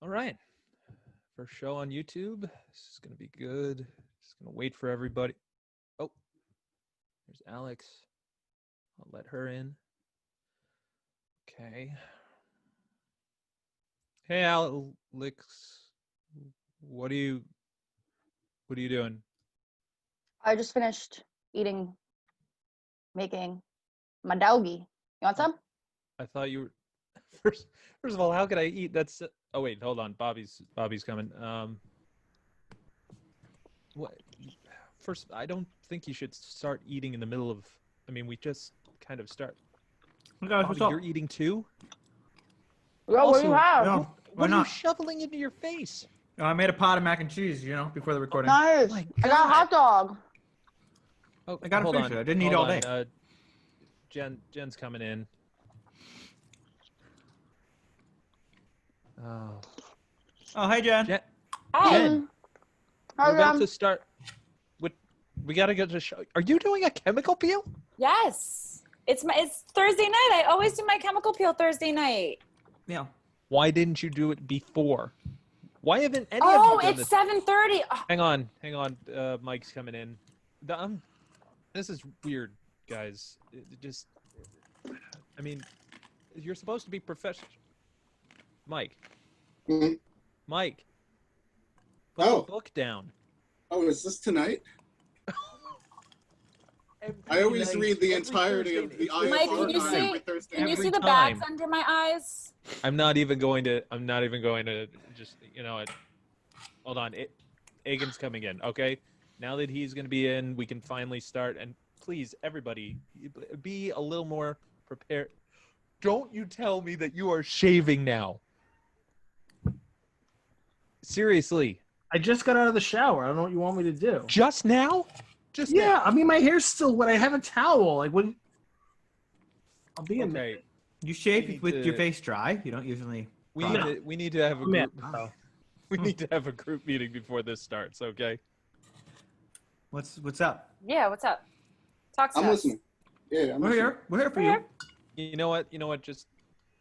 All right. First show on YouTube. This is going to be good. Just going to wait for everybody. Oh, there's Alex. I'll let her in. Okay. Hey, Alex. What are you doing? I just finished making my doggy. You want some? I thought you were first of all, how could I eat? That's oh wait, hold on. Bobby's coming. What first I don't think you should start eating in the middle of we just kind of start. Hey guys, Bobby, what's up? you're eating too? Yo, what do you Also, have? No, why What are you not? shoveling into your face? I made a pot of mac and cheese, before the recording. Nice. My I got a hot dog. Oh, I gotta hold finish on. it. I didn't eat all Hold day. on. Jen's coming in. Oh. Oh, hey, Jen. Jen, Hi. Jen, Hi, we're about Jen. to start. We gotta get to show. Are you doing a chemical peel? Yes. It's Thursday night. I always do my chemical peel Thursday night. Yeah. Why didn't you do it before? Why haven't any of Oh, you done it's this? 7:30. Hang on. Mike's coming in. This is weird, guys. You're supposed to be professional. Mike. Mhm. Mike. Put the book down. Oh, is this tonight? I always read the entirety of the IFR Mike, can you every see? Thursday Can you night. see the bags under my eyes? I'm not even going to just hold on. Agan's coming in, okay? Now that he's going to be in, we can finally start. And please, everybody, be a little more prepared. Don't you tell me that you are shaving now. Seriously. I just got out of the shower. I don't know what you want me to do. Just now? Just Yeah, now. I mean, my hair's still wet. I have a towel. Like, when I'll be in. Okay. You shave We need with to- your face dry. You don't usually. We prod need it. to have a I'm in, group. so. We need to have a group meeting before this starts, okay? What's up? Yeah, what's up? Talk to I'm us. listening. Yeah, I'm We're listening. here. We're here for We're you. here. You know what? Just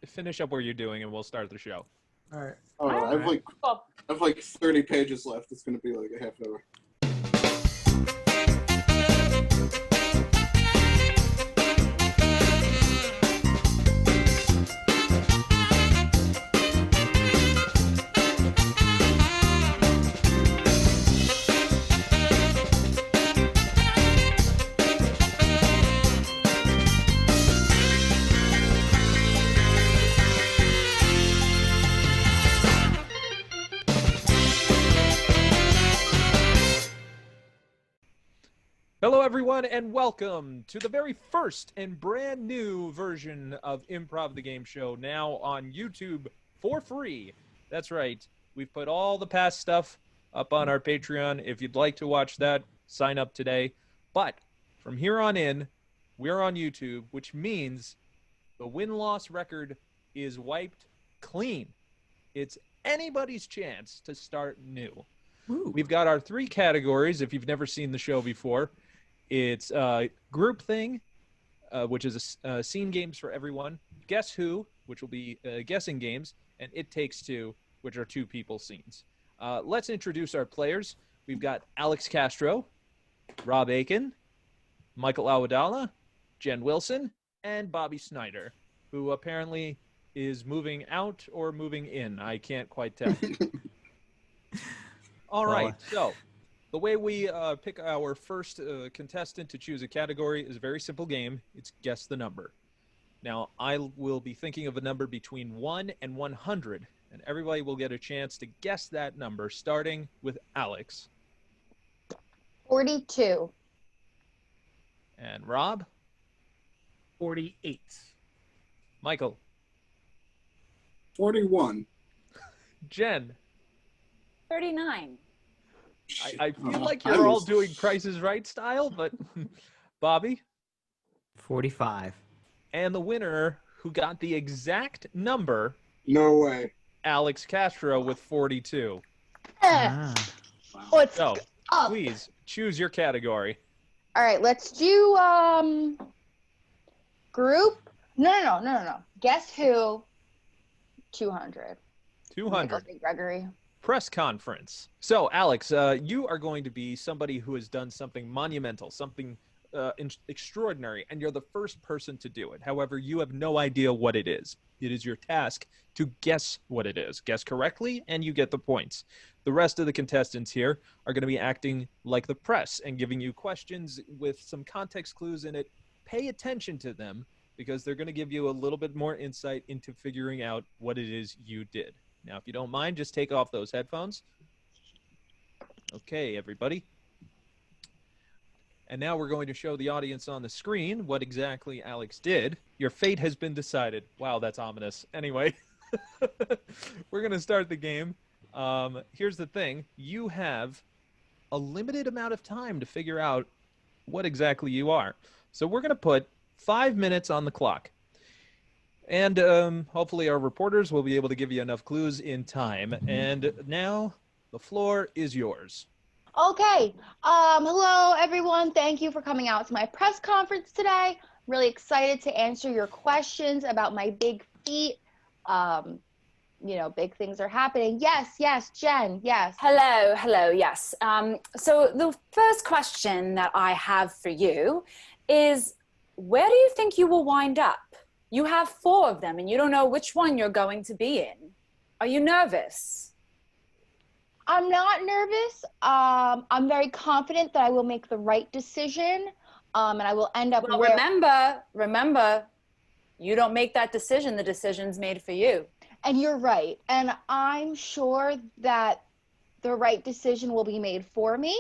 finish up what you're doing and we'll start the show. All right. Oh, I have like Cool. 30 pages left. It's gonna be like a half hour. Hello, everyone, and welcome to the very first and brand new version of Improv the Game Show, now on YouTube for free. That's right. We've put all the past stuff up on our Patreon. If you'd like to watch that, sign up today. But from here on in, we're on YouTube, which means the win-loss record is wiped clean. It's anybody's chance to start new. Woo. We've got our three categories, if you've never seen the show before. It's Group Thing, which is scene games for everyone. Guess Who, which will be guessing games. And It Takes Two, which are two people scenes. Let's introduce our players. We've got Alex Castro, Rob Aiken, Michael Awadala, Jen Wilson, and Bobby Snyder, who apparently is moving out or moving in. I can't quite tell. All right, so the way we pick our first contestant to choose a category is a very simple game. It's guess the number. Now, I will be thinking of a number between 1 and 100, and everybody will get a chance to guess that number, starting with Alex. 42. And Rob, 48. Michael, 41. Jen. 39. I feel like you're all doing Price is Right style, but Bobby. 45. And the winner, who got the exact number, No way. Alex Castro with 42. Ah. Let's So, up. please choose your category. All right, let's do group. No. Guess Who? 200. 200. Michael Gregory. Press conference. So, Alex, you are going to be somebody who has done something monumental, something extraordinary, and you're the first person to do it. However, you have no idea what it is. It is your task to guess what it is. Guess correctly, and you get the points. The rest of the contestants here are going to be acting like the press and giving you questions with some context clues in it. Pay attention to them because they're going to give you a little bit more insight into figuring out what it is you did. Now, if you don't mind, just take off those headphones. Okay, everybody. And now we're going to show the audience on the screen what exactly Alex did. Your fate has been decided. Wow, that's ominous. Anyway, we're going to start the game. Here's the thing. You have a limited amount of time to figure out what exactly you are. So we're going to put 5 minutes on the clock. And hopefully our reporters will be able to give you enough clues in time. And now the floor is yours. Okay. Hello, everyone. Thank you for coming out to my press conference today. Really excited to answer your questions about my big feat. Big things are happening. Yes, Jen, yes. Hello, yes. So the first question that I have for you is, where do you think you will wind up? You have 4 of them and you don't know which one you're going to be in. Are you nervous? I'm not nervous. I'm very confident that I will make the right decision, and I will end up Well, where... remember, you don't make that decision. The decision's made for you. And you're right. And I'm sure that the right decision will be made for me.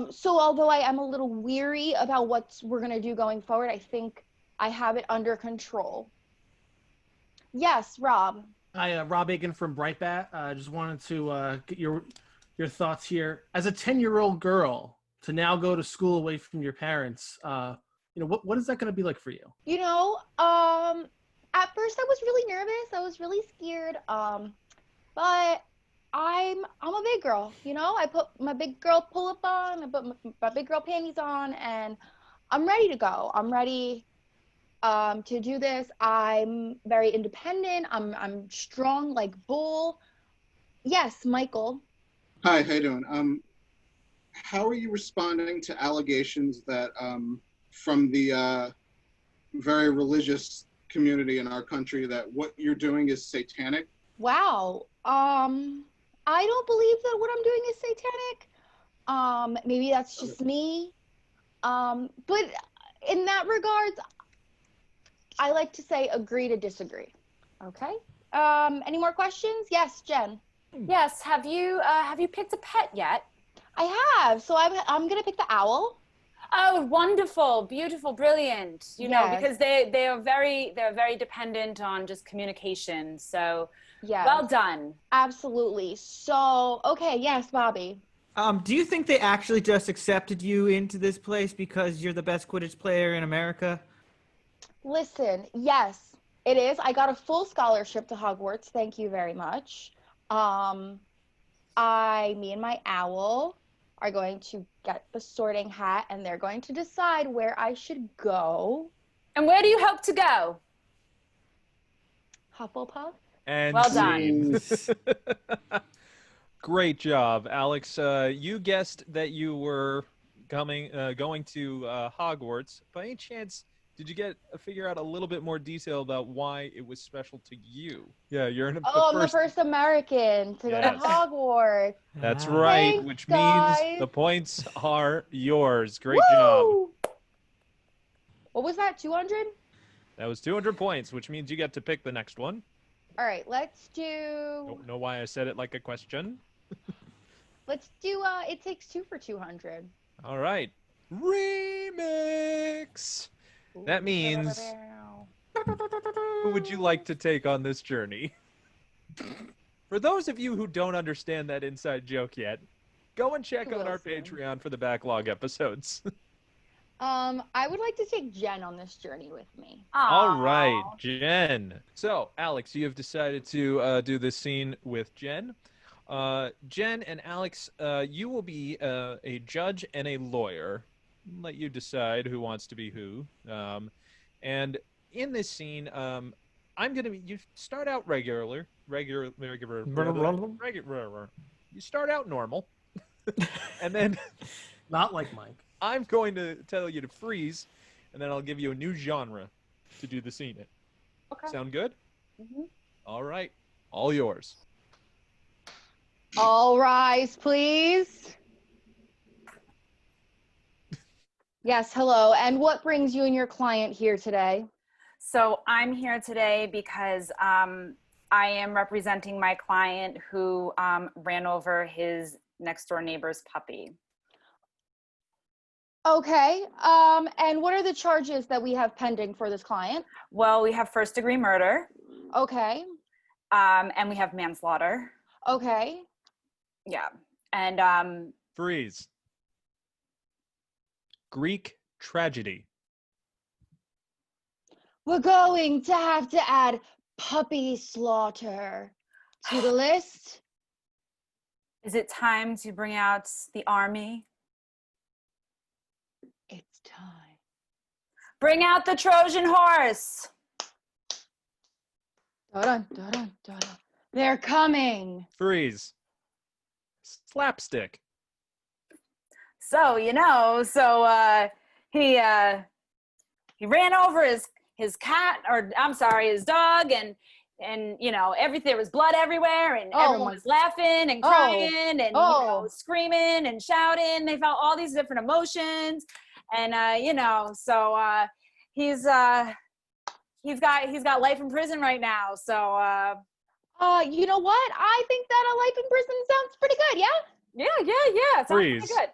So although I am a little weary about what we're going to do going forward, I think I have it under control. Yes, Rob. Hi, Rob Aiken from Breitbart. I just wanted to get your thoughts here. As a 10-year-old girl, to now go to school away from your parents, what is that going to be like for you? At first I was really nervous. I was really scared. But I'm a big girl, I put my big girl pull-up on, I put my big girl panties on, and I'm ready to go. I'm ready to do this. I'm very independent. I'm strong like bull. Yes, Michael. Hi, how you doing? How are you responding to allegations that from the very religious community in our country that what you're doing is satanic? Wow. I don't believe that what I'm doing is satanic. Maybe that's just me. But in that regards, I like to say agree to disagree. Okay. Any more questions? Yes, Jen. Yes. Have you picked a pet yet? I have. So I'm gonna pick the owl. Oh, wonderful, beautiful, brilliant. Because they're very dependent on just communication. So yeah. Well done. Absolutely. So okay, yes, Bobby. Do you think they actually just accepted you into this place because you're the best Quidditch player in America? Listen, yes, it is. I got a full scholarship to Hogwarts. Thank you very much. Me and my owl are going to get the sorting hat, and they're going to decide where I should go. And where do you hope to go? Hufflepuff. And well done. Great job, Alex. You guessed that you were going to Hogwarts. By any chance, did you figure out a little bit more detail about why it was special to you? Yeah, you're in I'm the first American to go to Hogwarts. That's right, Thanks, which guys. means the points are yours. Great Woo! job. What was that, 200? That was 200 points, which means you get to pick the next one. All right, let's do... Don't know why I said it like a question. Let's do It Takes Two for 200. All right. Remix. That means, who would you like to take on this journey? For those of you who don't understand that inside joke yet, go and check out our Patreon for the backlog episodes. I would like to take Jen on this journey with me. All right, Jen. So, Alex, you have decided to do this scene with Jen. Jen and Alex, you will be a judge and a lawyer. Let you decide who wants to be who. And in this scene, I'm You start out regular. You start out normal, and then Not like Mike. I'm going to tell you to freeze, and then I'll give you a new genre to do the scene in. Okay. Sound good? Mhm. All right. All yours. All rise, please. Yes, hello. And what brings you and your client here today? So I'm here today because I am representing my client who ran over his next door neighbor's puppy. Okay. And what are the charges that we have pending for this client? Well, we have first-degree murder, Okay. and we have manslaughter. Okay. Yeah, and Freeze. Greek tragedy. We're going to have to add puppy slaughter to the list. is it time to bring out the army? It's time. Bring out the Trojan horse. Dun, dun, dun, dun. They're coming. Freeze. Slapstick. So he ran over his cat, or I'm sorry, his dog, and everything. There was blood everywhere, and everyone was laughing and crying and screaming and shouting. They felt all these different emotions, and he's got life in prison right now. So You know what? I think that a life in prison sounds pretty good, yeah? yeah, it sounds pretty Freeze. good.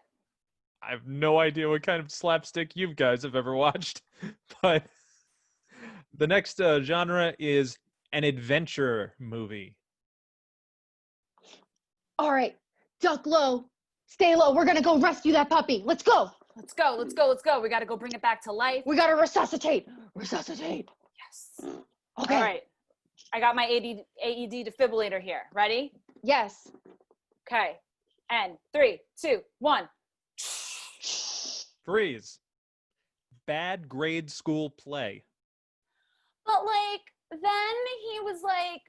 I have no idea what kind of slapstick you guys have ever watched, but the next genre is an adventure movie. All right. Duck low. Stay low. We're going to go rescue that puppy. Let's go. Let's go. We got to go bring it back to life. We got to resuscitate. Resuscitate. Yes. Okay. All right. I got my AED defibrillator here. Ready? Yes. Okay. And 3, 2, 1. Freeze. Bad grade school play. But then he was like,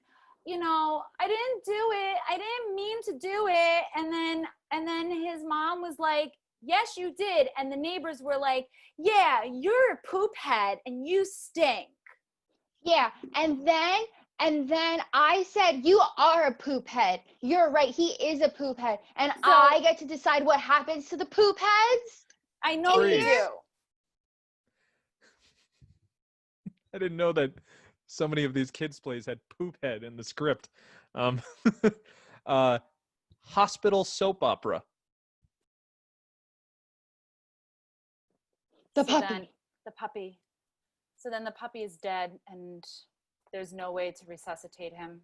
I didn't do it. I didn't mean to do it. And then his mom was like, yes, you did. And the neighbors were like, yeah, you're a poop head and you stink. Yeah. And then I said, you are a poop head. You're right. He is a poop head. And So- I get to decide what happens to the poop heads? I know you Freeze. do. I didn't know that so many of these kids' plays had poop head in the script. Hospital soap opera. The So puppy. then the puppy. So then the puppy is dead and there's no way to resuscitate him.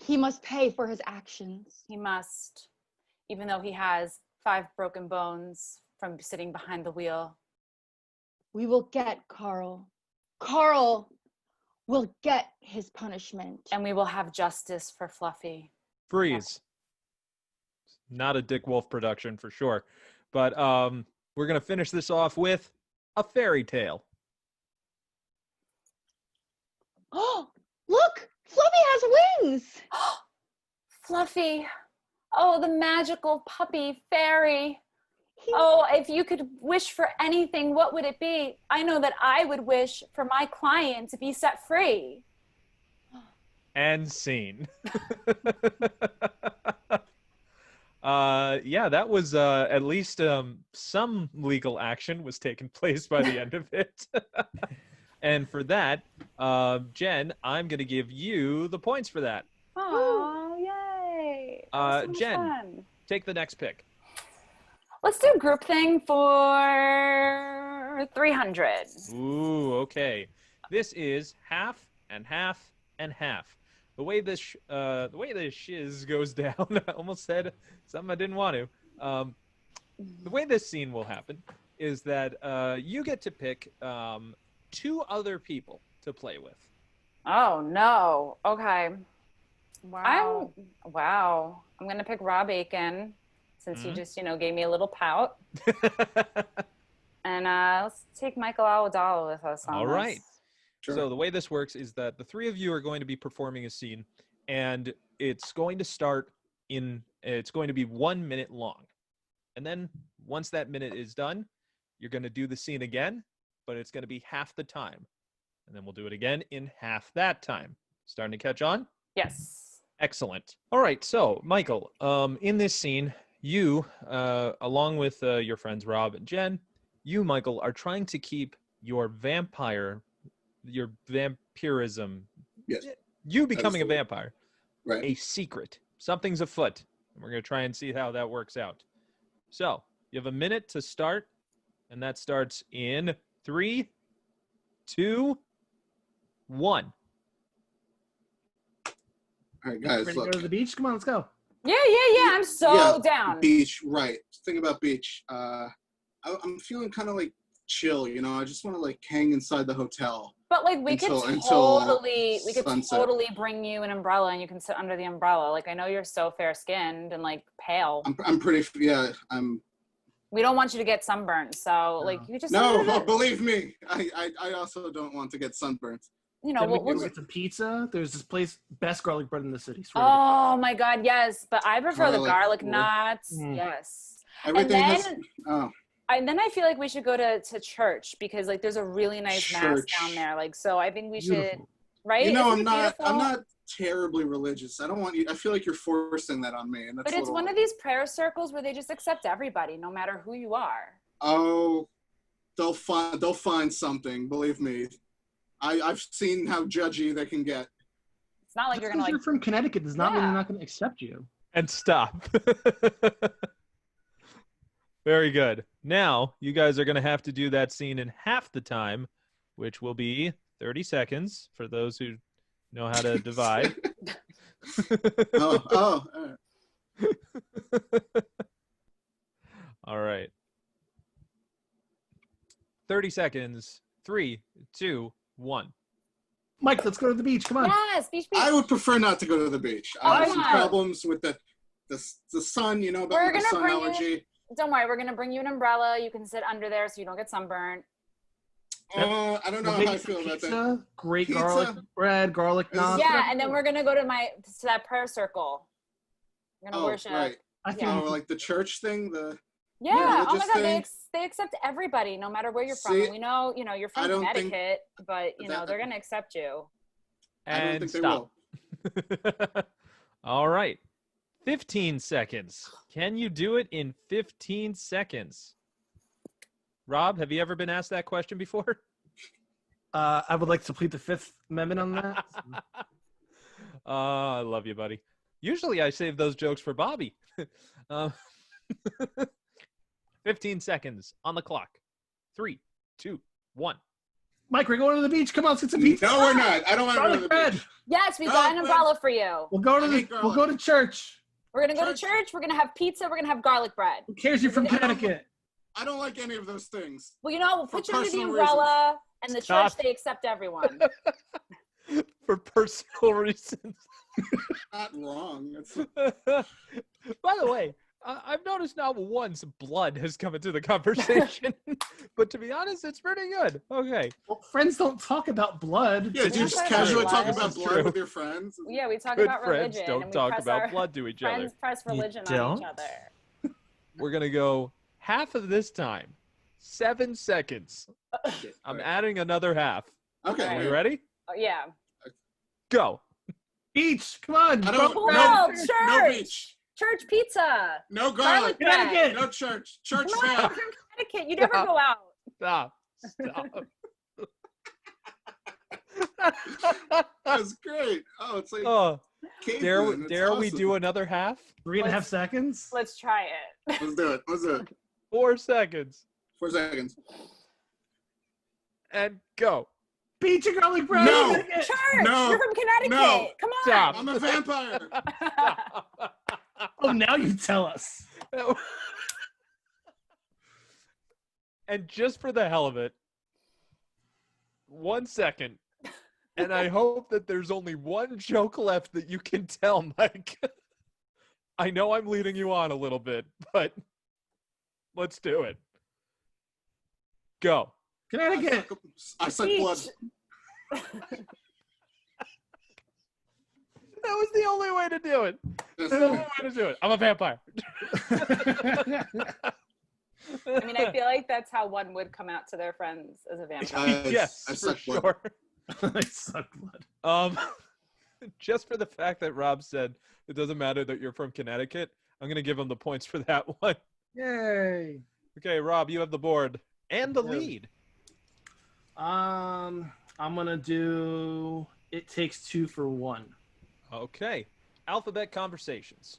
He must pay for his actions. He must, even though he has 5 broken bones from sitting behind the wheel. We will get Carl. Carl will get his punishment. And we will have justice for Fluffy. Freeze. Not a Dick Wolf production for sure. But we're going to finish this off with a fairy tale. Oh, look! Fluffy has wings! Fluffy. Oh, the magical puppy fairy. Oh, if you could wish for anything, what would it be? I know that I would wish for my client to be set free. And scene. Yeah, that was at least some legal action was taking place by the end of it. And for that, Jen, I'm going to give you the points for that. Oh, yay. That was so much Jen, fun. take the next pick. Let's do group thing for 300. Ooh, okay. This is half and half and half. The way this shiz goes down, I almost said something I didn't want to. The way this scene will happen is that you get to pick 2 other people to play with. Oh, no. Okay. Wow. I'm going to pick Rob Aiken since you just, gave me a little pout. And let's take Michael Awadala with us on All right. this. Sure. So the way this works is that the three of you are going to be performing a scene, and it's going to be 1 minute long. And then once that minute is done, you're going to do the scene again, but it's going to be half the time. And then we'll do it again in half that time. Starting to catch on? Yes. Excellent. All right. So, Michael, in this scene, you, along with your friends Rob and Jen, you, Michael, are trying to keep your vampirism, Yes. you becoming a vampire, Right. a secret. Something's afoot. And we're going to try and see how that works out. So, you have a minute to start, and that starts in 3, 2, 1. All right, guys, Ready to look. go to the beach? Come on, let's go. Yeah. I'm so down. Beach, right. Thing about beach. I'm feeling kind of like chill, you know. I just want to like hang inside the hotel. But like we could sunset. totally bring you an umbrella and you can sit under the umbrella. Like I know you're so fair skinned and like pale. I'm pretty. Yeah, We don't want you to get sunburned, so like you just believe me, I also don't want to get sunburnt. You know, Then we we'll can get some pizza. There's this place, best garlic bread in the city. Swear oh my God, yes! But I prefer the Garlic garlic bread. nuts. Mm. Yes. Everything and has. then, Oh, and then I feel like we should go to church because like there's a really nice mass Church. down there. Like so, I think we should. Beautiful. Right? you know, Isn't it I'm beautiful? not terribly religious. I don't want you. I feel like you're forcing that on me, and that's. But it's one of these prayer circles where they just accept everybody, no matter who you are. Oh, they'll find something. Believe me, I've seen how judgy they can get. It's not like Just you're 'cause gonna you're like. from Connecticut does not mean Yeah. they're not going to accept you. And stop. Very good. Now, you guys are going to have to do that scene in half the time, which will be 30 seconds for those who know how to divide. All right. All right. 30 seconds. 3, 2, 1. Mike, let's go to the beach. Come on. Yes, beach. I would prefer not to go to the beach. I have some yeah. problems with the sun. You know about We're the gonna sun bring you- allergy. Don't worry, we're gonna bring you an umbrella. You can sit under there so you don't get sunburned. I don't know We'll how make I some feel about that. pizza, great Pizza. garlic bread, garlic Is- knots. Yeah, and then we're gonna go to that prayer circle. We're gonna Oh, worship. right. I think Oh, like the church thing. Yeah. Oh my religious God, thing. they accept everybody, no matter where you're from. See, And we know, you're I from don't think Connecticut, but that- they're gonna accept you. I don't And think they stop. will. All right. 15 seconds. Can you do it in 15 seconds? Rob, have you ever been asked that question before? I would like to plead the Fifth Amendment on that. I love you, buddy. Usually I save those jokes for Bobby. 15 seconds on the clock. 3, 2, 1. Mike, we're going to the beach. Come on, let's get some pizza. No, we're not. I don't want to go to Garlic the bread. beach. Yes, we've Oh, got an man. umbrella for you. We'll go to I hate we'll go to church. We're gonna go to church. We're gonna have pizza. We're gonna have garlic bread. Who cares you're from Connecticut? I don't like any of those things. Well, we'll For put you under the personal umbrella, and the Stop. church they accept everyone. For personal reasons. Not wrong. It's, By the way, I've noticed not once blood has come into the conversation. But to be honest, it's pretty good. Okay. Well, friends don't talk about blood. yeah, do you just talk casually about talk blood. about This is blood true. with your friends? Yeah, we talk Good about friends religion. don't and we talk press about our blood to each other. Friends press religion on don't? each other. We're going to go half of this time. 7 seconds. I'm adding another half. Okay. Are Right. you ready? Oh, yeah. Go. Beach. Come on. I don't. Cool. No, Church. no beach. Church pizza. No Garlic garlic. bread. Connecticut. No church. Church Come on, fail. we're from Connecticut. You never Stop. go out. Stop. Stop. That's great. Oh, it's like Oh, caveman. It's dare we awesome. do another half? 3.5 seconds. Let's try it. Let's do it. Let's do it. 4 seconds. 4 seconds. And go. Beach and garlic bread. No. Connecticut. Church. No. You're from Connecticut. No. Come on. Stop. I'm a vampire. Oh, now you tell us. And just for the hell of it, 1 second. And I hope that there's only one joke left that you can tell, Mike. I know I'm leading you on a little bit, but let's do it. Go. Connecticut. I suck blood. That was the only way to do it. That's the only way to do it. I'm a vampire. I mean, I feel like that's how one would come out to their friends as a vampire. Yes, I for suck blood. sure. I suck blood. Just for the fact that Rob said it doesn't matter that you're from Connecticut, I'm gonna give him the points for that one. Yay. Okay, Rob, you have the board and the lead. I'm gonna do It Takes Two for One. Okay, alphabet conversations.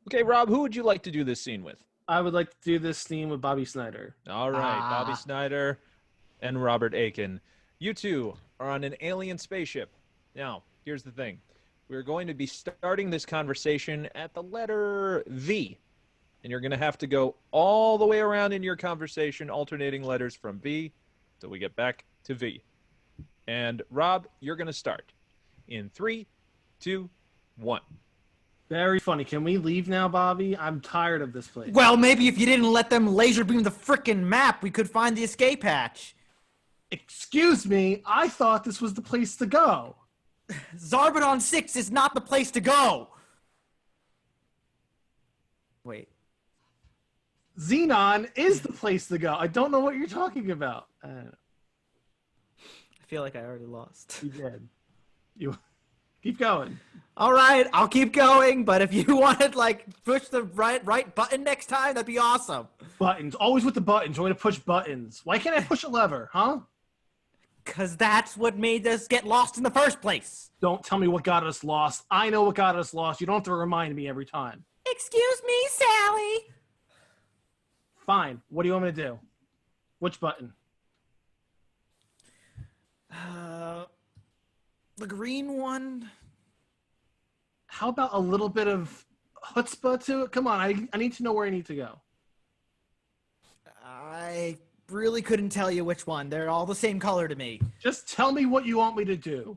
Okay, Rob, who would you like to do this scene with? I would like to do this scene with Bobby Snyder. All right, Bobby Snyder and Robert Aiken. You two are on an alien spaceship. Now, here's the thing. We're going to be starting this conversation at the letter V. And you're going to have to go all the way around in your conversation, alternating letters from V till we get back to V. And Rob, you're going to start in 3, 2, 1. Very funny. Can we leave now, Bobby? I'm tired of this place. Well, maybe if you didn't let them laser beam the frickin' map, we could find the escape hatch. Excuse me, I thought this was the place to go. Zarbadon 6 is not the place to go. Wait. Xenon is the place to go. I don't know what you're talking about. I feel like I already lost. You did. You keep going. All right, I'll keep going, but if you want to like push the right button next time, that'd be awesome. Buttons. Always with the buttons. You want to push buttons. Why can't I push a lever, huh? Because that's what made us get lost in the first place. Don't tell me what got us lost. I know what got us lost. You don't have to remind me every time. Excuse me, Sally. Fine. What do you want me to do? Which button? The green one. How about a little bit of chutzpah to it? Come on, I need to know where I need to go. I really couldn't tell you which one. They're all the same color to me. Just tell me what you want me to do.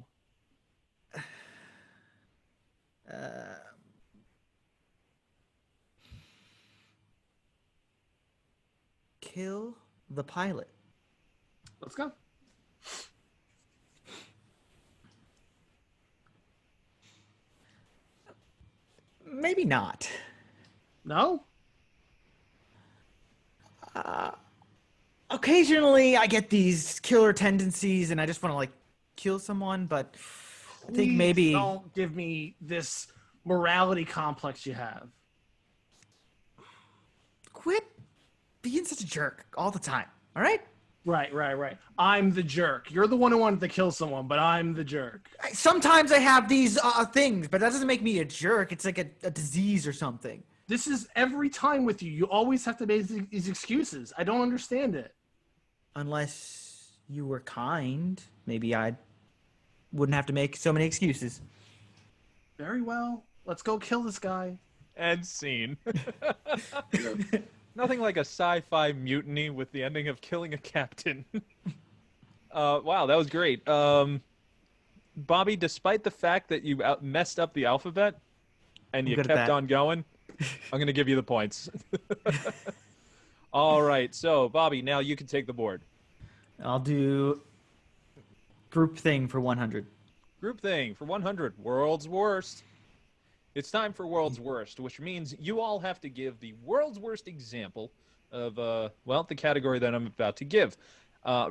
Kill the pilot. Let's go. Maybe not. No? Occasionally I get these killer tendencies and I just want to like kill someone, but I think Please maybe don't give me this morality complex you have. quit being such a jerk all the time. All right? Right. I'm the jerk. You're the one who wanted to kill someone, but I'm the jerk. Sometimes I have these things, but that doesn't make me a jerk. It's like a disease or something. This is every time with you. You always have to make these excuses. I don't understand it. Unless you were kind, maybe I wouldn't have to make so many excuses. Very well. Let's go kill this guy. And scene. Nothing like a sci-fi mutiny with the ending of killing a captain. Wow, that was great. Bobby, despite the fact that you messed up the alphabet and you kept on going, I'm going to give you the points. All right, so Bobby, now you can take the board. I'll do group thing for 100. Group thing for 100, world's worst. It's time for world's worst, which means you all have to give the world's worst example of, well, the category that I'm about to give.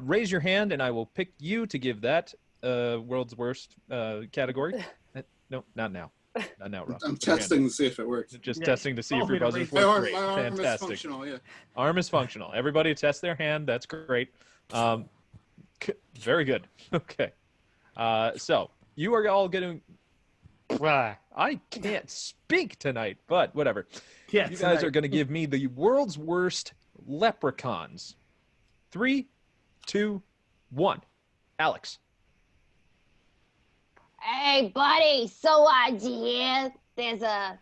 Raise your hand, and I will pick you to give that world's worst category. No, not now. Not now, Rob. I'm testing to see if it works. Just testing to see if your buzzers My work. arm, Great. my arm is Fantastic. functional, yeah. Arm is functional. Everybody test their hand. That's great. Very good. Okay. So you are all going to... I can't speak tonight, but whatever. Yeah, you guys are going to give me the world's worst leprechauns. 3, 2, 1. Alex. Hey, buddy. So dear, there's a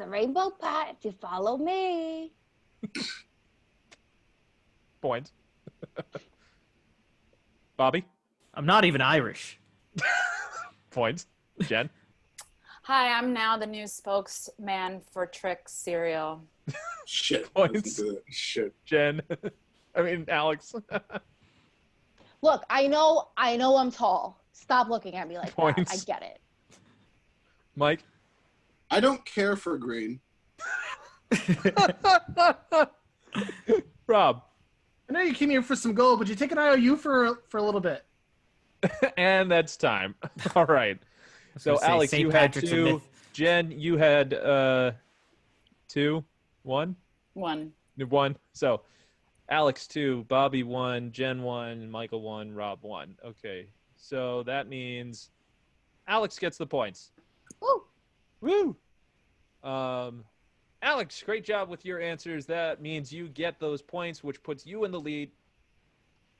rainbow pot if you follow me. Points. Bobby. I'm not even Irish. Points. Jen. Hi, I'm now the new spokesman for Trix cereal. Shit. Points. Shit. Jen. I mean, Alex. Look, I know I'm tall. Stop looking at me like Points. that. I get it. Mike? I don't care for green. Rob? I know you came here for some gold, but you take an IOU for a little bit. And that's time. All right. So, gonna say Alex, St. you had Patrick's a 2. myth. Jen, you had 2. 1? 1. 1. So, Alex 2, Bobby 1, Jen 1, Michael 1, Rob 1. Okay. So that means Alex gets the points. Woo. Woo! Alex, great job with your answers. That means you get those points, which puts you in the lead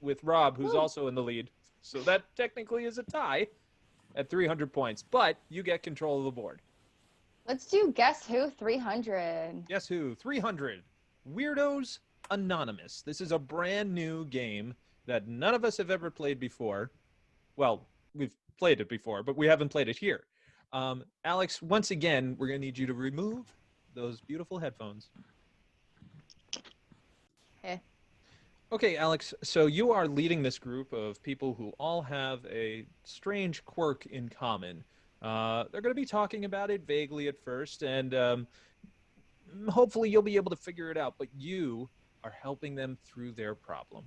with Rob, who's also in the lead. So that technically is a tie at 300 points, but you get control of the board. Let's do Guess Who 300. Guess Who? 300. Weirdos Anonymous. This is a brand new game that none of us have ever played before. Well, we've played it before, but we haven't played it here. Alex, once again, we're going to need you to remove those beautiful headphones. Okay. Okay, Alex, so you are leading this group of people who all have a strange quirk in common. They're going to be talking about it vaguely at first, and hopefully you'll be able to figure it out, but you are helping them through their problem.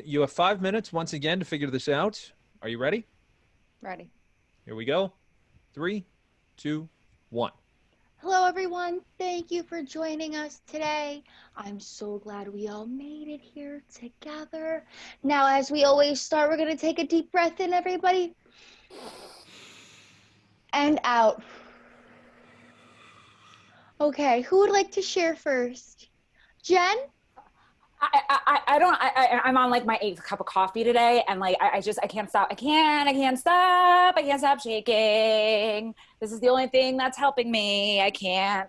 You have 5 minutes, once again, to figure this out. Are you ready? Ready. Here we go. 3, 2, 1. Hello, everyone. Thank you for joining us today. I'm so glad we all made it here together. Now, as we always start, we're going to take a deep breath in, everybody. And out. Okay, who would like to share first? Jen? I'm on like my 8th cup of coffee today, and like I can't stop. I can't stop shaking. This is the only thing that's helping me. I can't.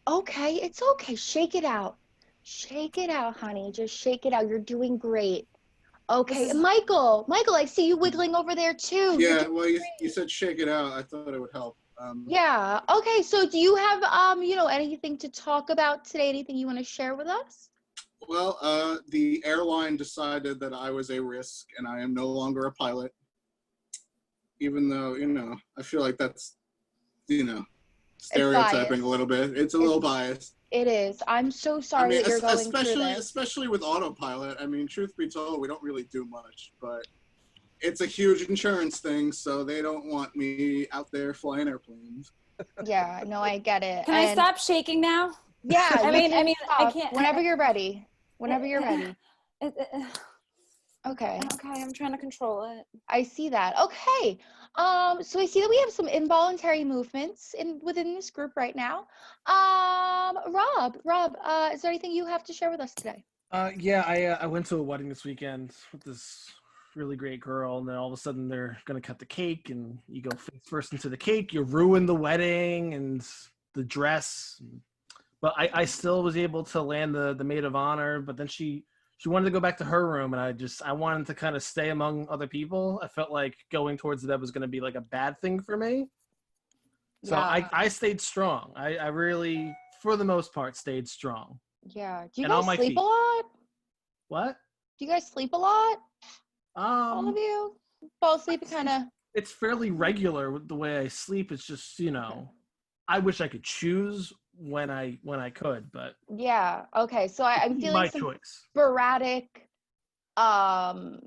Okay, it's okay. Shake it out. Shake it out, honey. Just shake it out. You're doing great. Okay, Michael, I see you wiggling over there too. Yeah, well, you said shake it out. I thought it would help. Yeah. Okay. So, do you have anything to talk about today? Anything you want to share with us? Well, the airline decided that I was a risk, and I am no longer a pilot. Even though, I feel like that's, stereotyping a little bit. It's a little biased. It is. I'm so sorry that you're going through this. Especially with autopilot. I mean, truth be told, we don't really do much, but it's a huge insurance thing, so they don't want me out there flying airplanes. Yeah, no, I get it. Can I stop shaking now? Yeah, I mean, I can't. Whenever you're ready. Okay. Okay, I'm trying to control it. I see that. Okay. So I see that we have some involuntary movements within this group right now. Rob, is there anything you have to share with us today? Yeah, I went to a wedding this weekend with this really great girl, and then all of a sudden they're gonna cut the cake, and you go face first into the cake, you ruin the wedding and the dress. But I still was able to land the maid of honor, but then she wanted to go back to her room, and I wanted to kind of stay among other people. I felt like going towards the bed was going to be like a bad thing for me. So yeah. I stayed strong. I really, for the most part, stayed strong. Yeah. Do you guys sleep a lot? What? Do you guys sleep a lot? All of you? Fall asleep kind of? It's fairly regular with the way I sleep. It's just, I wish I could choose when I could, but yeah. Okay. So I'm feeling some sporadic nap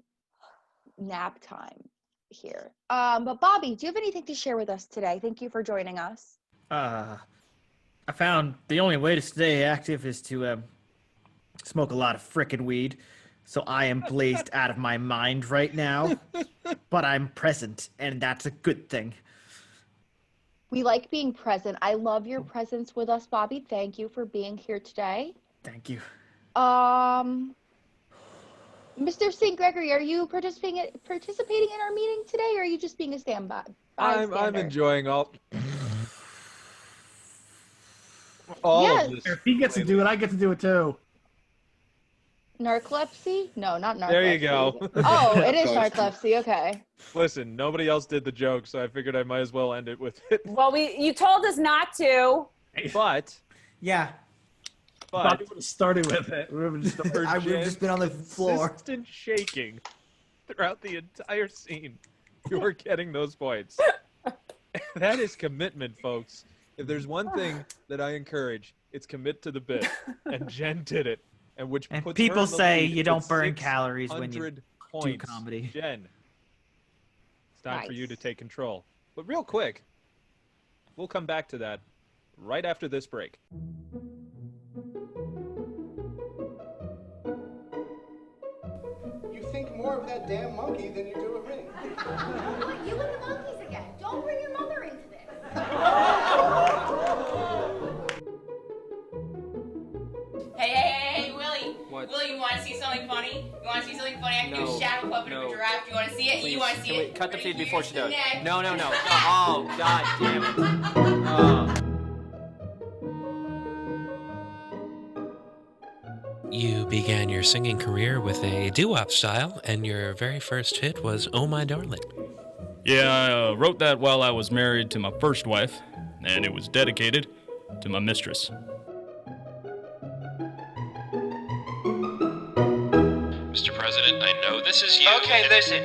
time here. But Bobby, do you have anything to share with us today? Thank you for joining us. I found the only way to stay active is to smoke a lot of frickin' weed. So I am blazed out of my mind right now, but I'm present, and that's a good thing. We like being present. I love your presence with us, Bobby. Thank you for being here today. Thank you. Mr. St. Gregory, are you participating in our meeting today, or are you just being a standby? I'm enjoying all yes. of this. If he gets to do it, I get to do it too. Narcolepsy? No, not narcolepsy. There you go. Oh, it is narcolepsy. Okay. Listen, nobody else did the joke, so I figured I might as well end it with it. Well, you told us not to. But yeah, I thought you would have started with it. We would've just- I would have just been on the floor. Consistent shaking throughout the entire scene. You are getting those points. That is commitment, folks. If there's one thing that I encourage, it's commit to the bit. And Jen did it. And puts her people in the say lead you don't with burn calories when you 600 do points. comedy. Jen, it's time for you to Nice. take control. But real quick, we'll come back to that right after this break. You think more of that damn monkey than you do of me. You and the monkeys again. Don't bring your mother into this. Hey, Willie. What? Willie, you want to see something funny? You want to see something funny? I can do No. a shadow puppet of No. a giraffe. You want to see it? Please, You want to see can we it? cut the Ready? feed before she does? Next. No. Oh, God damn it. Oh. You began your singing career with a doo-wop style, and your very first hit was Oh My Darling. Yeah, I wrote that while I was married to my first wife, and it was dedicated to my mistress. Mr. President, I know this is you. Okay, listen.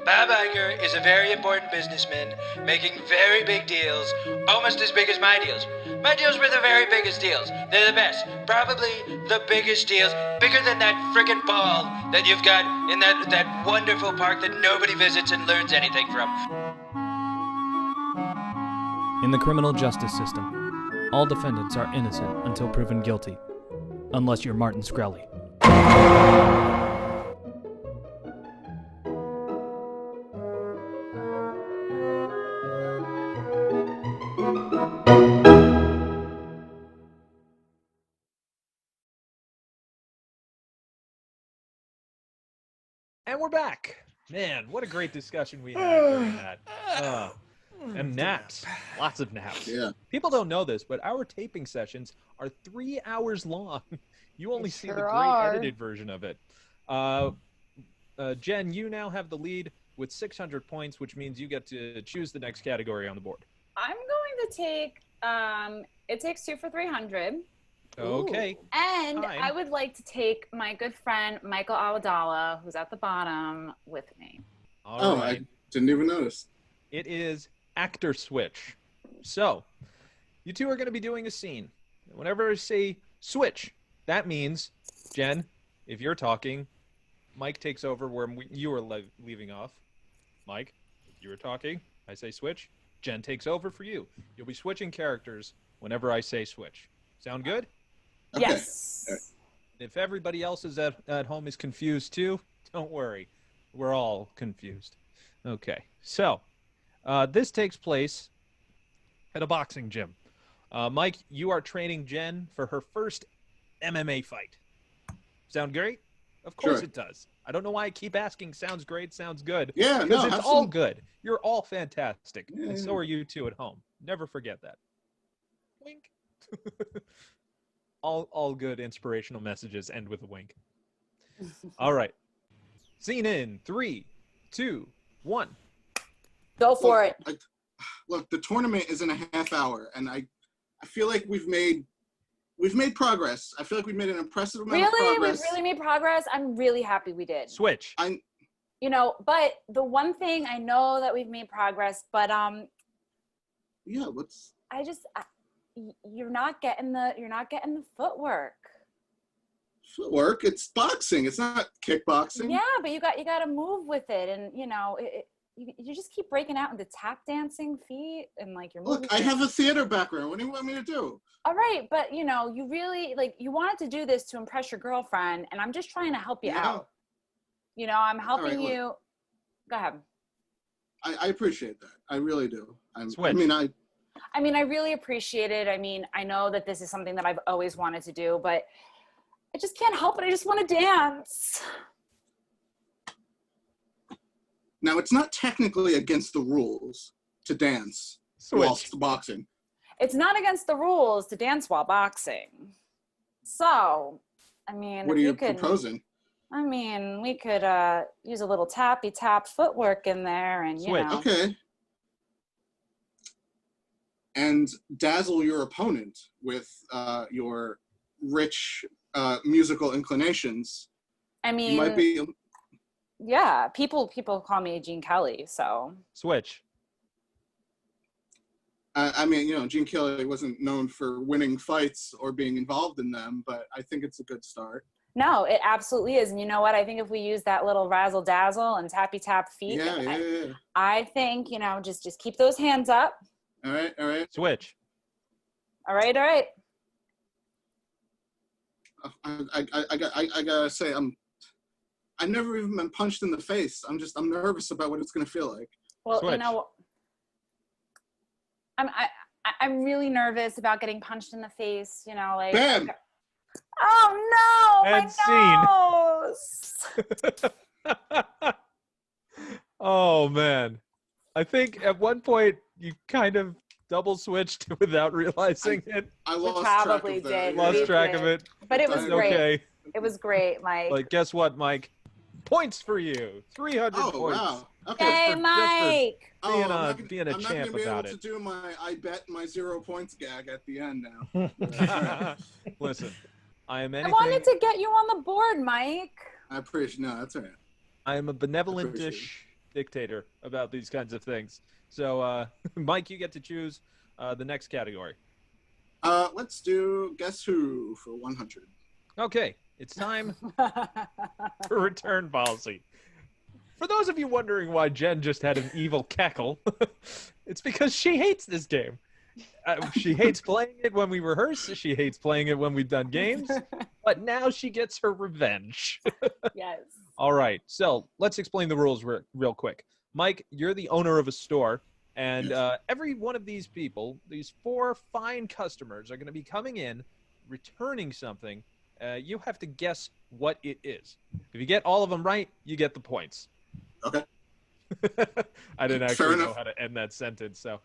Bob Iger is a very important businessman, making very big deals, almost as big as my deals. My deals were the very biggest deals. They're the best. Probably the biggest deals, bigger than that friggin' ball that you've got in that wonderful park that nobody visits and learns anything from. In the criminal justice system, all defendants are innocent until proven guilty, unless you're Martin Shkreli. And we're back. Man, what a great discussion we had during that. And naps. Lots of naps. Yeah. People don't know this, but our taping sessions are 3 hours long. You only They see the sure great are. edited version of it. Jen, you now have the lead with 600 points, which means you get to choose the next category on the board. I'm going to take It Takes Two for 300. Okay. And Fine. I would like to take my good friend Michael Awadala, who's at the bottom, with me. All right. I didn't even notice. It is actor switch. So, you two are going to be doing a scene. Whenever I say switch, that means, Jen, if you're talking, Mike takes over where you were leaving off. Mike, if you were talking, I say switch, Jen takes over for you. You'll be switching characters whenever I say switch. Sound good? Okay. Yes. If everybody else is at home is confused too, don't worry. We're all confused. Okay. So, this takes place at a boxing gym. Mike, you are training Jen for her first MMA fight. Sound great? Of course Sure. it does. I don't know why I keep asking sounds great, sounds good. Yeah, Because no, it's have all some- good. You're all fantastic. Yeah, And so yeah. are you two at home. Never forget that. Wink. all good inspirational messages end with a wink. All right. Scene in 3, 2, 1. Go for it. Look, the tournament is in a half hour, and I feel like we've made progress. I feel like we've made an impressive amount of Really? progress. We've really made progress? I'm really happy we did. Switch. You know, but the one thing I know that we've made progress, but Yeah, what's you're not getting the footwork. footwork? It's boxing. It's not kickboxing. Yeah, but you got to move with it, and you know, you just keep breaking out into tap dancing feet and like you're moving. Look, I have a theater background. What do you want me to do? All right, but you know, you really you wanted to do this to impress your girlfriend, and I'm just trying to help you out. You know, I'm helping right, look. you. Go ahead. I appreciate that. I really do. Switch. I mean, I really appreciate it. I mean, I know that this is something that I've always wanted to do, but I just can't help it. I just want to dance. now it's not technically against the rules to dance whilst boxing. It's not against the rules to dance while boxing. So, I mean, What if are you could, proposing? I mean, we could use a little tappy tap footwork in there, and you know. Okay. And dazzle your opponent with your rich musical inclinations, I mean, you might be. yeah, people call me Gene Kelly, so. Switch. I mean, you know, Gene Kelly wasn't known for winning fights or being involved in them, but I think it's a good start. No, it absolutely is. And you know what? I think if we use that little razzle dazzle and tappy tap feet, Yeah. I think, you know, just keep those hands up. All right. Switch. All right. I gotta say, I've never even been punched in the face. I'm nervous about what it's gonna feel like. Well, Switch. you know, I'm really nervous about getting punched in the face. You know, like. Bam! Oh no! And my scene. nose. Oh man, I think at one point you kind of double switched without realizing it. I lost probably track of that. did. Lost track of it. But it was It's great. okay. It was great, Mike. Like, guess what, Mike? Points for you. 300 Oh points. wow! Okay. Hey, Mike. Being I'm a not champ gonna be about able it. to do my I bet my 0 points gag at the end now. Listen, I am I anything. wanted to get you on the board, Mike. I appreciate. No, that's all right. I am a benevolent-ish dictator about these kinds of things. So, Mike, you get to choose the next category. Let's do Guess Who for 100. Okay, it's time for return policy. For those of you wondering why Jen just had an evil cackle, it's because she hates this game. She hates playing it when we rehearse. She hates playing it when we've done games. But now she gets her revenge. Yes. All right, so let's explain the rules real quick. Mike, you're the owner of a store, and every one of these people, these 4 fine customers, are going to be coming in, returning something. You have to guess what it is. If you get all of them right, you get the points. Okay. I didn't actually know how to end that sentence, so.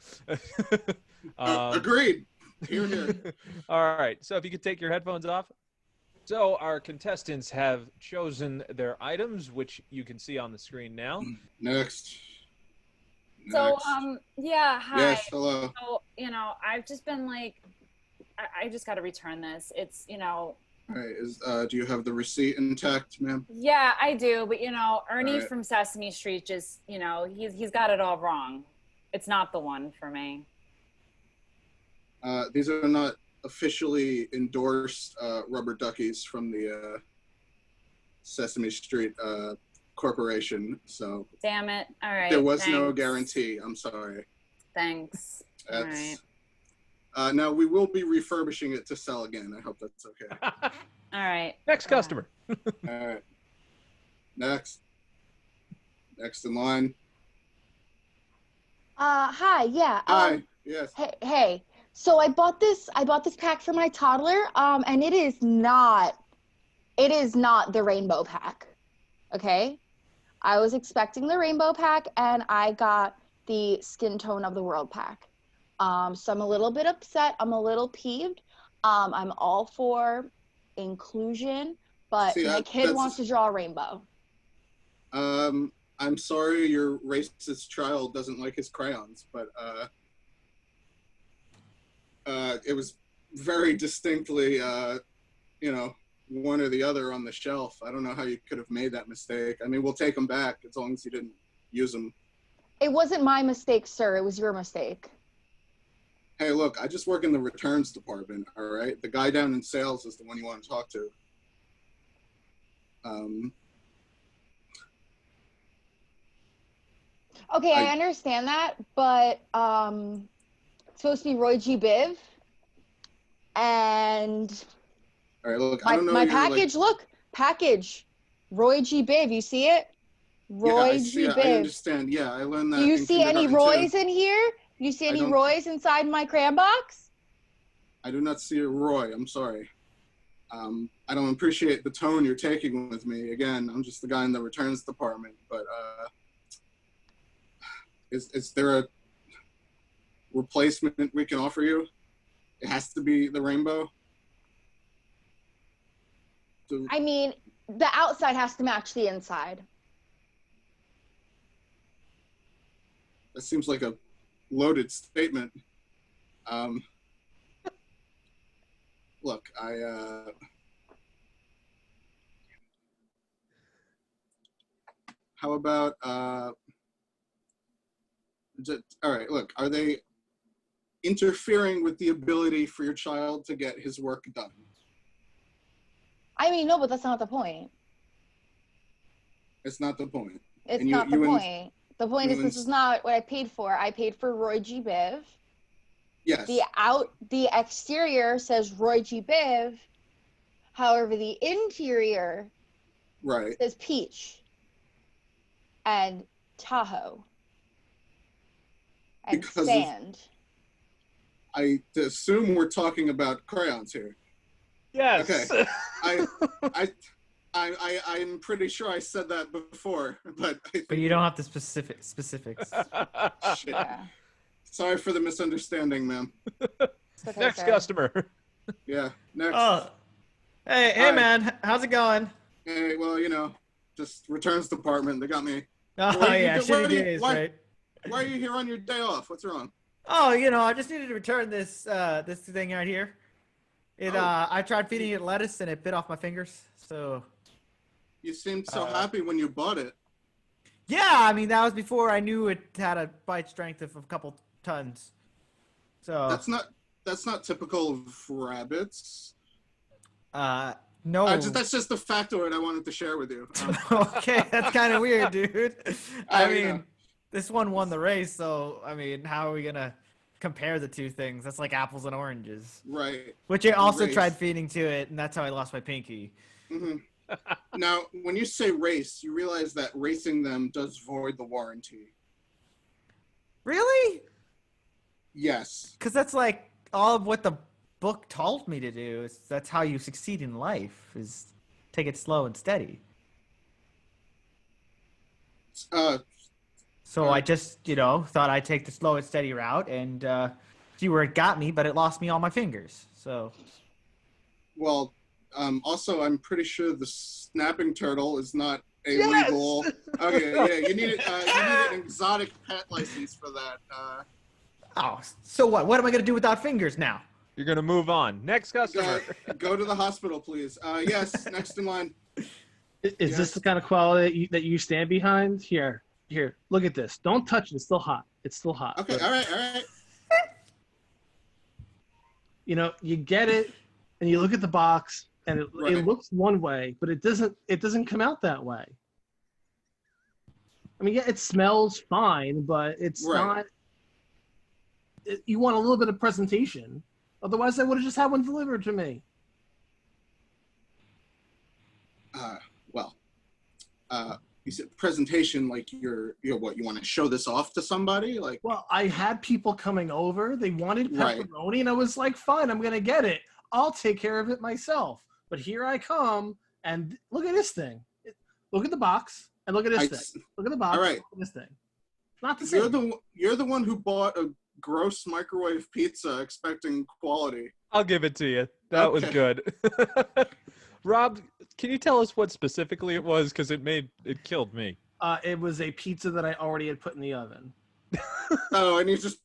Agreed. Here. All right, so if you could take your headphones off. So our contestants have chosen their items, which you can see on the screen now. Next. So, yeah, hi. Yes, hello. So, you know, I've just been like, I just got to return this. It's, you know. All right, do you have the receipt intact, ma'am? Yeah, I do. But, you know, Ernie right. from Sesame Street just, you know, he's got it all wrong. It's not the one for me. These are not officially endorsed rubber duckies from the Sesame Street Corporation, so. Damn it. All right. There was no guarantee. I'm sorry. Thanks. All right. Now we will be refurbishing it to sell again. I hope that's okay. All right. Next customer. All right. Next in line. Hi. Yeah. Hi. Yes. Hey. So I bought this pack for my toddler. And it is not the rainbow pack. Okay. I was expecting the rainbow pack, and I got the skin tone of the world pack. So I'm a little bit upset. I'm a little peeved. I'm all for inclusion, but my kid wants to draw a rainbow. I'm sorry your racist child doesn't like his crayons, but it was very distinctly, you know, one or the other on the shelf. I don't know how you could have made that mistake. I mean, we'll take them back as long as you didn't use them. It wasn't my mistake, sir. It was your mistake. Hey, look, I just work in the returns department, all right? The guy down in sales is the one you want to talk to. Okay, I understand that, but it's supposed to be Roy G. Biv. And all right, look, I don't know my package, package. Roy G. Biv, you see it? Roy G. Biv. I understand. Yeah, I learned that. Do you see any Roys in here? Do you see any Roys inside my crayon box? I do not see a Roy. I'm sorry. I don't appreciate the tone you're taking with me. Again, I'm just the guy in the returns department. But is there a replacement we can offer you? It has to be the rainbow. So, I mean, the outside has to match the inside. That seems like a loaded statement. look, how about all right, look, are they interfering with the ability for your child to get his work done? I mean, no, but that's not the point. It's not the point. It's not the point. The point is this is not what I paid for. I paid for Roy G. Biv. Yes. The exterior says Roy G. Biv. However, the interior says Peach and Tahoe and because sand. I assume we're talking about crayons here. Yes. Okay. I'm pretty sure I said that before, but you don't have the specifics. Shit. Yeah. Sorry for the misunderstanding, ma'am. Okay, next sir. customer. Yeah. Next. Oh. Hey, man. How's it going? Hey, well, just returns department. They got me. Oh, yeah. Shitty days, right? Why are you here on your day off? What's wrong? Oh, I just needed to return this this thing right here. I tried feeding it lettuce and it bit off my fingers. So. You seemed so happy when you bought it. Yeah, I mean that was before I knew it had a bite strength of a couple tons. So. That's not typical of rabbits. No. That's just the factoid I wanted to share with you. Okay, that's kind of weird, dude. I mean, this one won the race, so I mean, how are we gonna compare the two things? That's like apples and oranges. Right. Which I also tried feeding to it, and that's how I lost my pinky. Mm-hmm. Now, when you say race, you realize that racing them does void the warranty. Really? Yes. Because that's like all of what the book told me to do. That's how you succeed in life, is take it slow and steady. So I just, thought I'd take the slow and steady route and see where it got me, but it lost me all my fingers. So. Well, also, I'm pretty sure the snapping turtle is not a legal. Okay, yeah, you need an exotic pet license for that. Oh, so what? What am I gonna do without fingers now? You're gonna move on. Next customer. Go to the hospital, please. Yes, next in line. Is this the kind of quality that you stand behind? Here, look at this. Don't touch it. It's still hot. Okay, all right. You get it, and you look at the box, and it looks one way, but it doesn't come out that way. I mean, yeah, it smells fine, but it's not. You want a little bit of presentation. Otherwise, I would have just had one delivered to me. You said presentation, like you're what? You want to show this off to somebody? Like, well, I had people coming over. They wanted pepperoni, and I was like, fine, I'm gonna get it. I'll take care of it myself. But here I come, and look at this thing. Look at the box, and look at this thing. Look at the box. All right. Look at this thing. Not the same. You're the one who bought a gross microwave pizza expecting quality. I'll give it to you. That was good. Rob, can you tell us what specifically it was? Because it killed me. It was a pizza that I already had put in the oven. Oh, and you just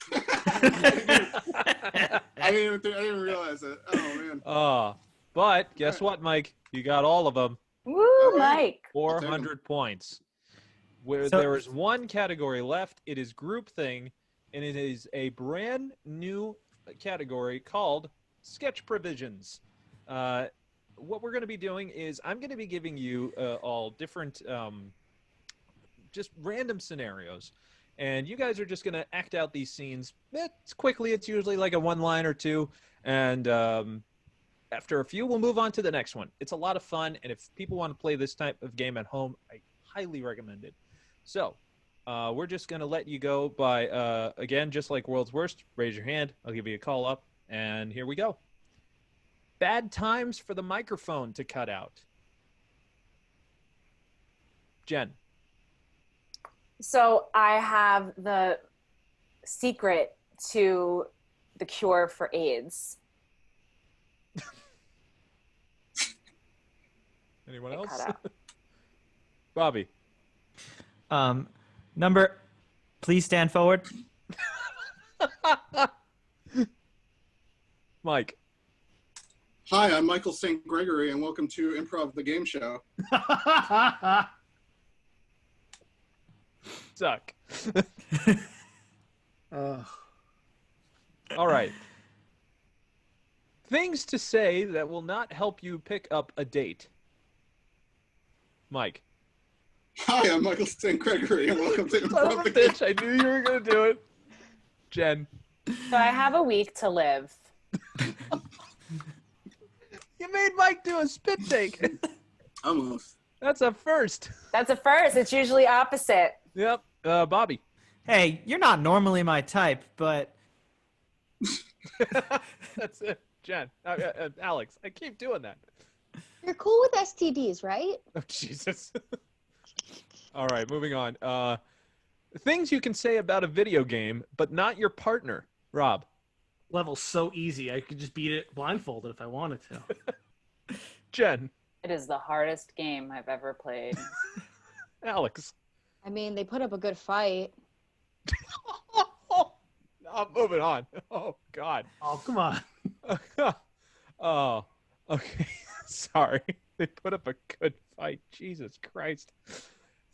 I didn't even realize it. Oh man. But guess what, Mike? You got all of them. Woo, Mike. 400 points. There is one category left. It is group thing, and it is a brand new category called sketch provisions. What we're going to be doing is I'm going to be giving you all different just random scenarios, and you guys are just going to act out these scenes quickly. It's usually like a one line or two, and after a few we'll move on to the next one. It's a lot of fun, and if people want to play this type of game at home, I highly recommend it. So we're just going to let you go by again, just like World's Worst, raise your hand, I'll give you a call up, and here we go. Bad times for the microphone to cut out. Jen. So I have the secret to the cure for AIDS. Anyone else? Bobby. Number, please stand forward. Mike. Hi, I'm Michael St. Gregory, and welcome to Improv, the game show. Suck. All right. Things to say that will not help you pick up a date. Mike. Hi, I'm Michael St. Gregory, and welcome to Improv, the bitch, I knew you were going to do it. Jen. So I have a week to live. You made Mike do a spit take. Almost. That's a first. That's a first. It's usually opposite. Yep. Bobby. Hey, you're not normally my type, but... That's it. Jen. Alex. I keep doing that. You're cool with STDs, right? Oh, Jesus. All right, moving on. Things you can say about a video game, but not your partner. Rob. Level's so easy. I could just beat it blindfolded if I wanted to. Jen. It is the hardest game I've ever played. Alex. I mean, they put up a good fight. I'm moving on. Oh, God. Oh, come on. Oh, okay. Sorry. They put up a good fight. Jesus Christ.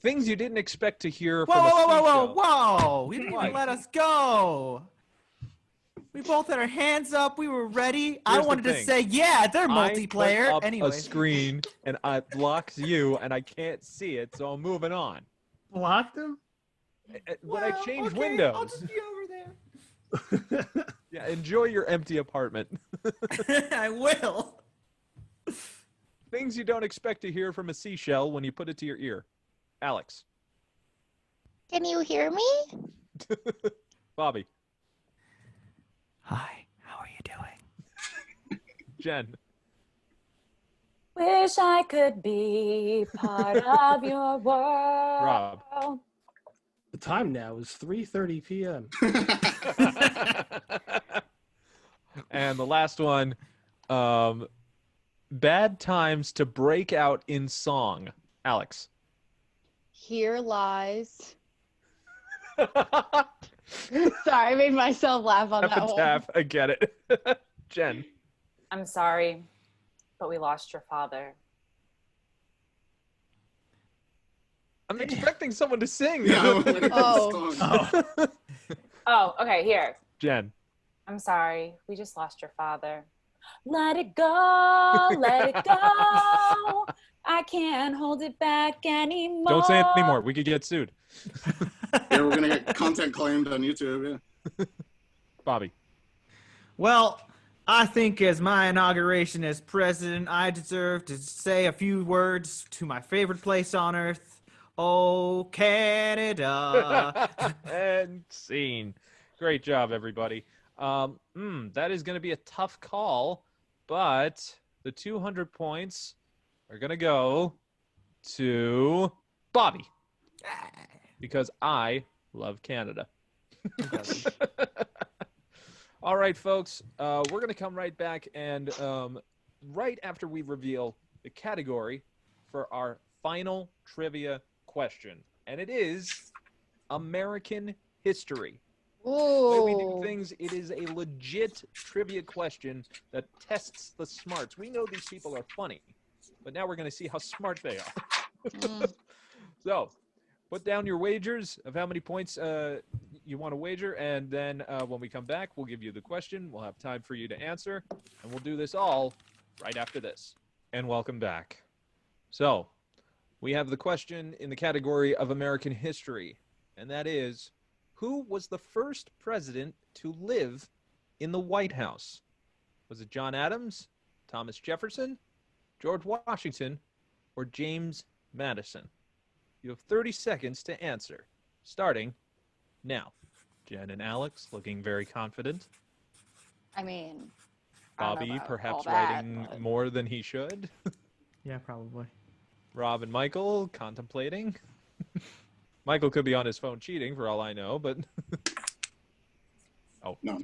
Things you didn't expect to hear from a Whoa! You didn't even let us go. We both had our hands up. We were ready. I wanted to say, yeah, they're multiplayer. I put up Anyway, a screen and it blocks you, and I can't see it, so I'm moving on. Blocked them? When I change windows. I'll just be over there. Yeah, enjoy your empty apartment. I will. Things you don't expect to hear from a seashell when you put it to your ear. Alex. Can you hear me? Bobby. Hi, how are you doing? Jen. Wish I could be part of your world. Rob. The time now is 3:30 p.m. And the last one, bad times to break out in song. Alex. Here lies. Sorry, I made myself laugh on that one. Epitaph, I get it. Jen. I'm sorry, but we lost your father. I'm expecting someone to sing. Yeah, Oh, okay, here. Jen. I'm sorry, we just lost your father. Let it go, let it go. I can't hold it back anymore. Don't say it anymore. We could get sued. Yeah, we're gonna get content claimed on YouTube. Yeah. Bobby. Well, I think as my inauguration as president, I deserve to say a few words to my favorite place on earth. Oh, Canada. And scene. Great job, everybody. That is going to be a tough call, but the 200 points are going to go to Bobby because I love Canada. All right, folks, we're going to come right back and right after we reveal the category for our final trivia question, and it is American history. Ooh. The way we do things, it is a legit trivia question that tests the smarts. We know these people are funny, but now we're going to see how smart they are. So, put down your wagers of how many points you want to wager, and then when we come back, we'll give you the question. We'll have time for you to answer, and we'll do this all right after this. And welcome back. So, we have the question in the category of American history, and that is, who was the first president to live in the White House? Was it John Adams, Thomas Jefferson, George Washington, or James Madison? You have 30 seconds to answer, starting now. Jen and Alex looking very confident. I mean, I don't know Bobby about perhaps all that, writing but- more than he should. Yeah, probably. Rob and Michael contemplating. Michael could be on his phone cheating for all I know, but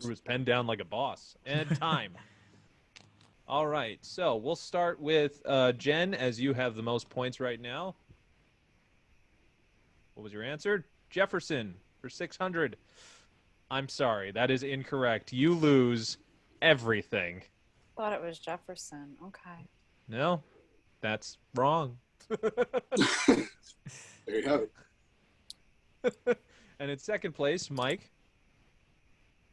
threw his pen down like a boss. And time. All right, so we'll start with Jen, as you have the most points right now. What was your answer? Jefferson for 600. I'm sorry, that is incorrect. You lose everything. Thought it was Jefferson. Okay. No, that's wrong. There you have it. And in second place, Mike.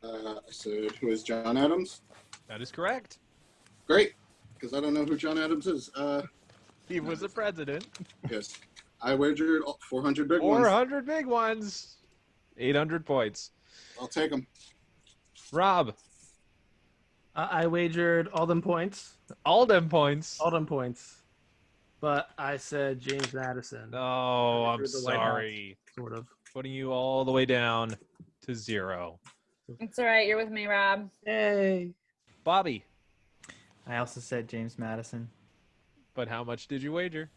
I said, who is John Adams? That is correct. Great, because I don't know who John Adams is. He was the president. Yes. I wagered 400 big ones. 400 big ones. 800 points. I'll take them. Rob. I wagered all them points. All them points. All them points. But I said James Madison. Oh, I'm The White House, sorry. sort of. Putting you all the way down to 0. It's all right. You're with me, Rob. Yay. Bobby. I also said James Madison. But how much did you wager?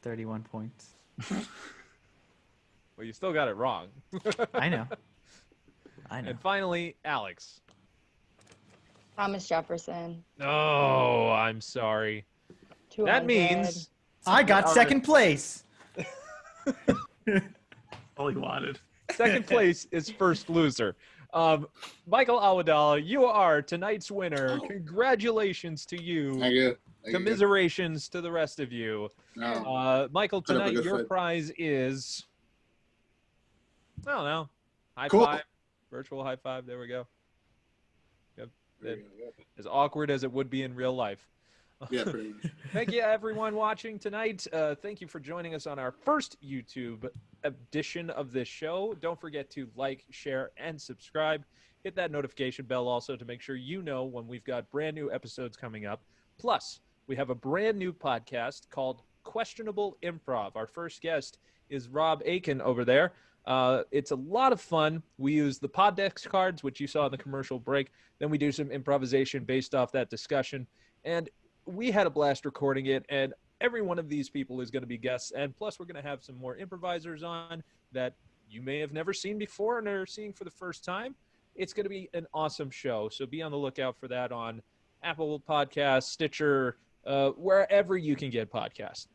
31 points. Well, you still got it wrong. I know. I know. And finally, Alex. Thomas Jefferson. Oh, I'm sorry. 200. That means I got second place. All he wanted. second place is first loser. Michael Awadala, you are tonight's winner. Congratulations to you. Thank you. Commiserations to the rest of you. Michael, Put up a tonight good your fight. prize is, I don't know, high Cool. five, virtual high five. There we go. Yep. There you go. As awkward as it would be in real life. Yeah, pretty much. Thank you, everyone watching tonight. Thank you for joining us on our first YouTube edition of this show. Don't forget to like, share, and subscribe. Hit that notification bell also to make sure you know when we've got brand new episodes coming up. Plus, we have a brand new podcast called Questionable Improv. Our first guest is Rob Aiken over there. It's a lot of fun. We use the Poddex cards, which you saw in the commercial break. Then we do some improvisation based off that discussion. And we had a blast recording it, and every one of these people is going to be guests. And plus, we're going to have some more improvisers on that you may have never seen before and are seeing for the first time. It's going to be an awesome show. So be on the lookout for that on Apple Podcasts, Stitcher, wherever you can get podcasts.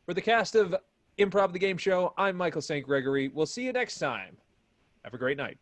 For the cast of Improv the Game Show, I'm Michael St. Gregory. We'll see you next time. Have a great night.